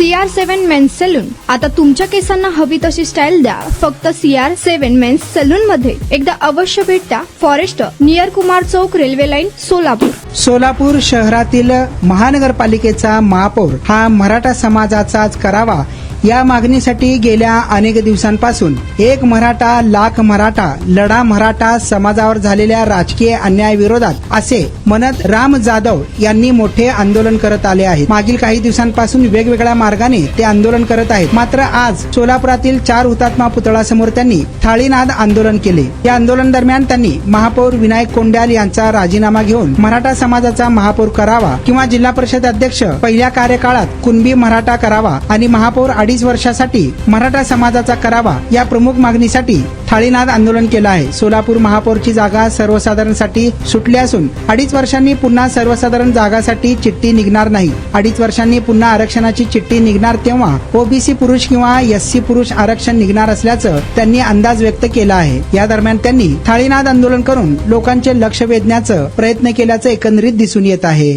CR7 men's salon. आता तुमच्या केसांना हवी तशी स्टाईल द्या फक्त CR7 मेन्स सलून मध्ये. एकदा अवश्य भेट द्या. फॉरेस्ट नियर कुमार चौक, रेल्वे लाईन, सोलापूर. सोलापूर शहरातील महानगरपालिकेचा महापौर हा मराठा समाजाचाच करावा या मागणीसाठी गेल्या अनेक दिवसांपासून एक मराठा लाख मराठा लढा मराठा समाजावर झालेल्या राजकीय अन्यायाविरोधात असे म्हणत राम जाधव यांनी मोठे आंदोलन करत आले आहेत. मागील काही दिवसांपासून वेगवेगळ्या मार्गाने ते आंदोलन करत आहेत. मात्र आज सोलापुरातील 4 हुतात्मा पुतळ्यासमोर त्यांनी थाळीनाद आंदोलन केले. या आंदोलन दरम्यान त्यांनी महापौर विनायक कोंड्याल यांचा राजीनामा घेऊन मराठा समाजाचा महापौर करावा किंवा जिल्हा परिषद अध्यक्ष पहिल्या कार्यकाळात कुणबी मराठा करावा आणि महापौर 2.5 वर्षासाठी मराठा समाजाचा करावा या प्रमुख मागणीसाठी थाळीनाद आंदोलन केलं आहे. सोलापूर महापौरची जागा सर्वसाधारणसाठी सुटली असून 2.5 वर्षांनी पुन्हा सर्वसाधारण जागासाठी चिठ्ठी निघणार नाही. 2.5 वर्षांनी पुन्हा आरक्षणाची चिठ्ठी निघणार तेव्हा ओबीसी पुरुष किंवा SC पुरुष आरक्षण निघणार असल्याचं त्यांनी अंदाज व्यक्त केला आहे. या दरम्यान त्यांनी थाळीनाद आंदोलन करून लोकांचे लक्ष वेधण्याचा प्रयत्न केल्याचं एकंदरीत दिसून येत आहे.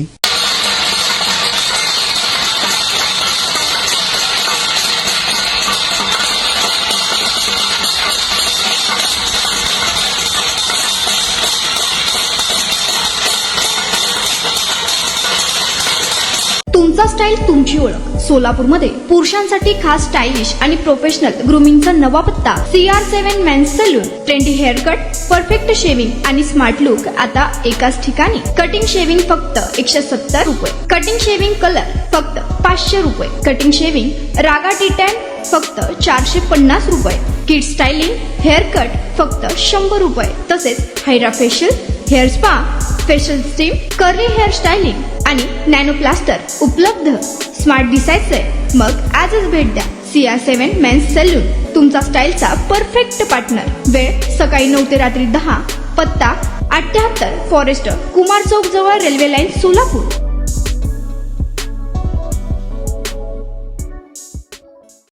तुमचा स्टाईल तुमची ओळख. सोलापूरमध्ये पुरुषांसाठी खास स्टायलिश आणि प्रोफेशनल ग्रूमिंगचा नवा पत्ता CR7 men's salon. Trendy hair cut, perfect shaving आणि स्मार्ट लुक आता एकाच ठिकाणी. कटिंग शेविंग फक्त 170 रुपये. कटिंग शेविंग कलर फक्त 500 रुपये. कटिंग शेविंग रागा टी10 फक्त 450 रुपये. किड स्टायलिंग हेअर कट फक्त 100 रुपये. तसेच hydra facial, hair spa, facial steam, curly hair styling आणि नॅनो प्लास्टर उपलब्ध. स्मार्ट दिसायचंय मग आजच भेट द्या CR7 मेन्स सलून, तुमचा स्टाईलचा परफेक्ट पार्टनर. वेळ सकाळी 9 ते रात्री 10. पत्ता 78 फॉरेस्ट कुमार चौक जवळ, रेल्वे लाईन, सोलापूर.